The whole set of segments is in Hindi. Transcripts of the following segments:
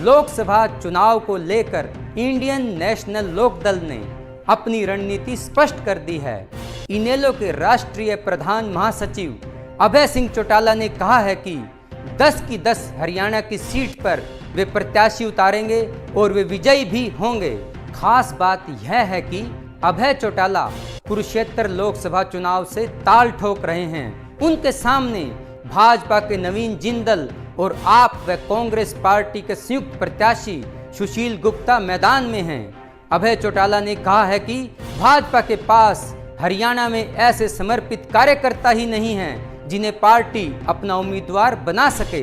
लोकसभा चुनाव को लेकर इंडियन नेशनल लोकदल ने अपनी रणनीति स्पष्ट कर दी है। इनेलो के राष्ट्रीय प्रधान महासचिव अभय सिंह चौटाला ने कहा है कि 10 की 10 हरियाणा की सीट पर वे प्रत्याशी उतारेंगे और वे विजयी भी होंगे। खास बात यह है कि अभय चौटाला कुरुक्षेत्र लोकसभा चुनाव से ताल ठोक रहे हैं। उनके सामने भाजपा के नवीन जिंदल और आप व कांग्रेस पार्टी के संयुक्त प्रत्याशी सुशील गुप्ता मैदान में हैं। अभय चौटाला ने कहा है कि भाजपा के पास हरियाणा में ऐसे समर्पित कार्यकर्ता ही नहीं हैं जिन्हें पार्टी अपना उम्मीदवार बना सके।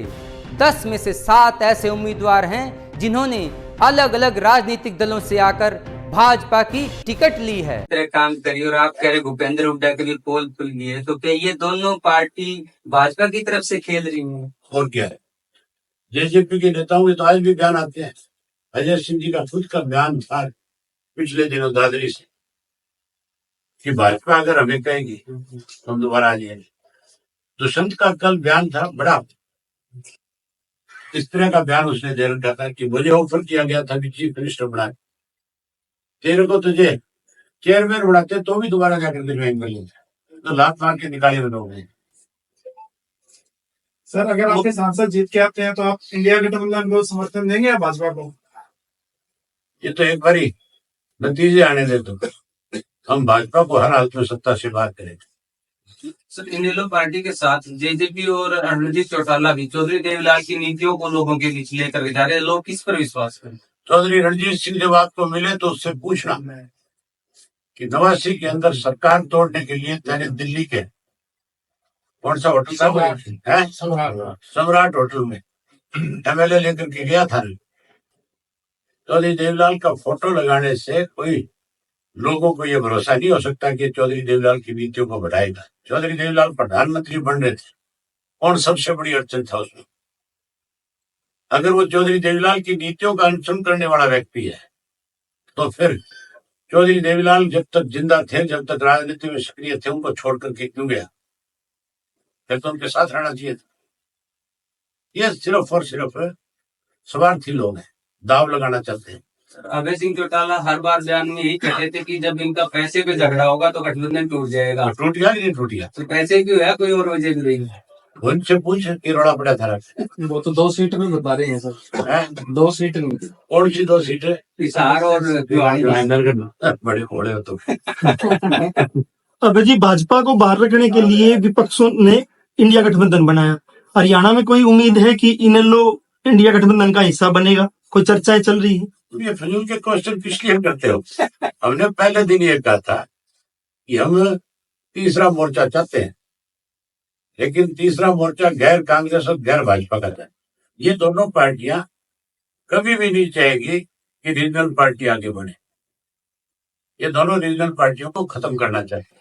10 में से 7 ऐसे उम्मीदवार हैं जिन्होंने अलग अलग राजनीतिक दलों से आकर भाजपा की टिकट ली है। काम करिए और आप कह रहे भूपेंद्र हुड्डा के लिए पोल खुल गई है, तो क्या ये दोनों पार्टी भाजपा की तरफ से खेल रही है? और क्या है, जेजेपी के नेताओं के तो आज भी बयान आते हैं। अजय सिंह जी का खुद का बयान था पिछले दिनों दादरी से कि भाजपा अगर हमें कहेगी तो हम दोबारा आ जाएंगे। दुष्यंत का कल बयान था, बड़ा इस तरह का बयान उसने दे रखा था कि मुझे ऑफर किया गया था कि चीफ मिनिस्टर बना, तेरे को तुझे चेयरमैन बनाते तो भी दोबारा जाकर ज्वाइन कर लेते, तो लात मार के निकाले में लोग। सर, अगर आपके सांसद जीत के आते हैं तो आप इंडिया गठबंधन को समर्थन देंगे या भाजपा को? ये तो एक बारी नतीजे आने दे, तो हम भाजपा को हर हालत में सत्ता से बात करेंगे। सर, इनेलो पार्टी के साथ जेजेपी और रणजीत चौटाला भी चौधरी देवीलाल की नीतियों को लोगों के बीच लेकर जा रहे हैं। लोग किस पर विश्वास करें? चौधरी रणजीत सिंह जब आपको मिले तो उससे पूछना कि 89 के अंदर सरकार तोड़ने के लिए मैंने दिल्ली के कौन सा होटल था, सम्राट होटल में एमएलए लेकर के गया था। चौधरी देवीलाल का फोटो लगाने से कोई लोगों को यह भरोसा नहीं हो सकता कि चौधरी देवीलाल की नीतियों को बढ़ाएगा। चौधरी देवीलाल प्रधानमंत्री बन रहे थे, कौन सबसे बड़ी अड़चन था उसमें? अगर वो चौधरी देवीलाल की नीतियों का अनुसरण करने वाला व्यक्ति है तो फिर चौधरी देवीलाल जब तक जिंदा थे, जब तक राजनीति में सक्रिय थे, उनको छोड़ करके क्यों गया? फिर तो उनके साथ रहना चाहिए था। ये सिर्फ और सिर्फ स्वार्थी लोग हैं, दाव लगाना चाहते हैं। अभय सिंह चौटाला हर बार बयान में यही कहते थे कि जब इनका पैसे पे झगड़ा होगा तो गठबंधन टूट जाएगा। टूट गया नहीं टूट गया? तो पैसे क्यों है, कोई और वजह भी नहीं है? उनसे पूछ कि रोड़ा पड़ा था। वो तो 2 सीट में बता रहे हैं सर। 2 सीट में। कौन सी 2 सीटें? हिसार और बड़े घोड़े हो तो। अबे जी, भाजपा को बाहर रखने के लिए विपक्षों ने इंडिया गठबंधन बनाया। हरियाणा में कोई उम्मीद है कि इनेलो इंडिया गठबंधन का हिस्सा बनेगा? कोई चर्चाएं चल रही है? ये फिजूल के क्वेश्चन किस लिए करते हो? हमने पहले दिन ये कहा था कि हम तीसरा मोर्चा चाहते हैं, लेकिन तीसरा मोर्चा गैर कांग्रेस और गैर भाजपा का है। ये दोनों पार्टियां कभी भी नहीं चाहेगी कि रीजनल पार्टी आगे बढ़े। ये दोनों रीजनल पार्टियों को खत्म करना चाहिए।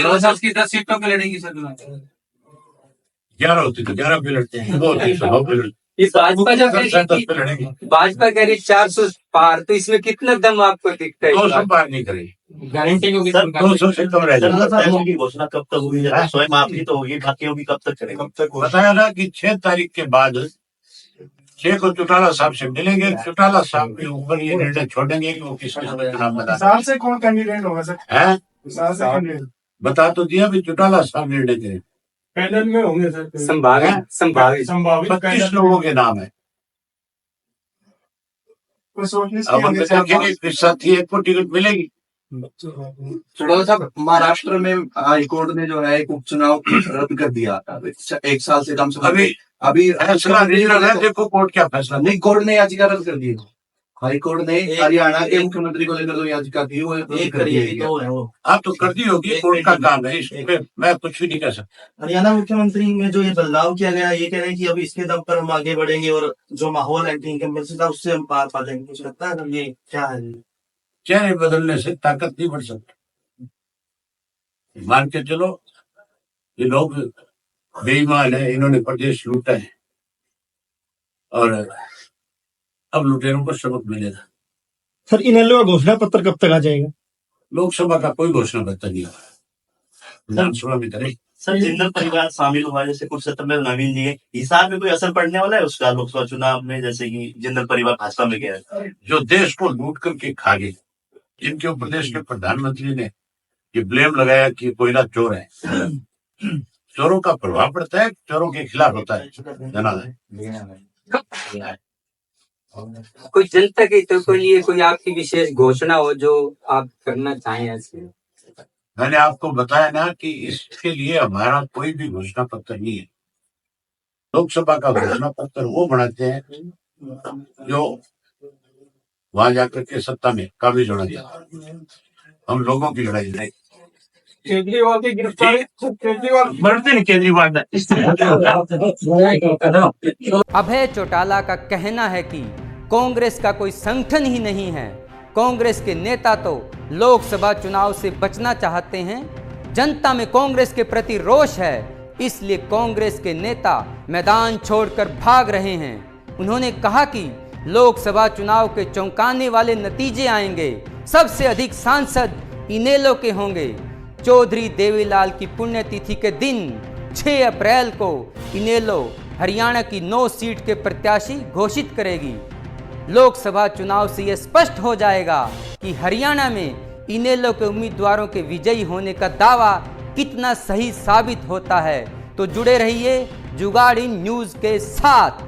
10 सीटों पे लड़ेगी सर? 11 होती तो 11 पे लड़ते हैं, 2 होती तो 9 पे लड़ते हैं। भाजपा जो भाजपा कह रही 400 पार, तो इसमें कितना दम आपको दिखता है? 200 पार नहीं करेगी, गारंटी होगी? 200 से कम रह जाएगा। की घोषणा कब तक हुई है? स्वयं आपकी तो होगी, बाकियों की कब तक चलेगी? कब तक बताया ना कि 6 तारीख के बाद 6 को चौटाला साहब से मिलेंगे। चौटाला साहब के ऊपर ये निर्णय छोड़ेंगे कि वो किसके चुनाव बता साल से कौन कैंडिडेट होगा सर? है। साल से कैंडिडेट बता तो दिया भी, चौटाला साहब निर्णय करें। पैनल में होंगे सर? संभावित 25 लोगों के नाम है। अब हम देखेंगे किस साथी एक को टिकट मिलेगी। महाराष्ट्र में हाईकोर्ट ने जो है एक उपचुनाव रद्द कर दिया था 1 साल से कम से अभी फैसला रीजनल है, देखो कोर्ट क्या फैसला। नहीं, कोर्ट ने याचिका रद्द कर दी। हाईकोर्ट ने हरियाणा के मुख्यमंत्री को लेकर जो याचिका थी वो एक कर दी। आप तो कर दी होगी, कोर्ट का काम है, इसमें मैं कुछ भी नहीं कह सकता। हरियाणा मुख्यमंत्री में जो ये बदलाव किया गया, ये कह रहे हैं कि अब इसके दम पर हम आगे बढ़ेंगे और जो माहौल एंटी इनकम्बेंसी था उससे हम पार पा जाएंगे। मुझे लगता है ये क्या है, चेहरे बदलने से ताकत नहीं बढ़ सकती। मान के चलो ये लोग बेईमान है, इन्होंने प्रदेश लूटा है और अब लुटेरों को सबक मिलेगा। सर, इनेलो का घोषणा पत्र कब तक आ जाएगा? लोकसभा का कोई घोषणा पत्र नहीं हुआ, विधानसभा में करें। सर जिंदल परिवार शामिल हुआ जैसे कुरुक्षेत्र में नवीन जी है, हिसाब में कोई असर पड़ने वाला है उसका लोकसभा चुनाव में, जैसे कि जिंदल परिवार भाजपा में गया है? जो देश को लूट करके खा गए, जिनके ऊपर देश के प्रधानमंत्री ने ये ब्लेम लगाया कि कोयला चोर है, चोरों का प्रभाव पड़ता है, चोरों के खिलाफ होता है जनादेश। कोई जनता के हितों के लिए कोई आपकी विशेष घोषणा हो जो आप करना चाहें ऐसे? मैंने आपको बताया ना कि इसके लिए हमारा कोई भी घोषणा पत्र नहीं है। लोकसभा का घोषणा पत्र वो बनाते हैं जो वहां जाकर के सत्ता में काबिज होना चाहिए। हम लोगों की लड़ाई नहीं। केजरीवाल की गिरफ्तारी, केजरीवाल बढ़ते नहीं केजरीवाल अभय चौटाला का कहना है कि कांग्रेस का कोई संगठन ही नहीं है। कांग्रेस के नेता तो लोकसभा चुनाव से बचना चाहते हैं। जनता में कांग्रेस के प्रति रोष है, इसलिए कांग्रेस के नेता मैदान छोड़कर भाग रहे हैं। उन्होंने कहा कि लोकसभा चुनाव के चौंकाने वाले नतीजे आएंगे। सबसे अधिक सांसद इनेलो के होंगे। चौधरी देवीलाल की पुण्यतिथि के दिन 6 अप्रैल को इनेलो हरियाणा की 9 सीट के प्रत्याशी घोषित करेगी। लोकसभा चुनाव से यह स्पष्ट हो जाएगा कि हरियाणा में इनेलो के उम्मीदवारों के विजयी होने का दावा कितना सही साबित होता है। तो जुड़े रहिए जुगाड़ इन न्यूज़ के साथ।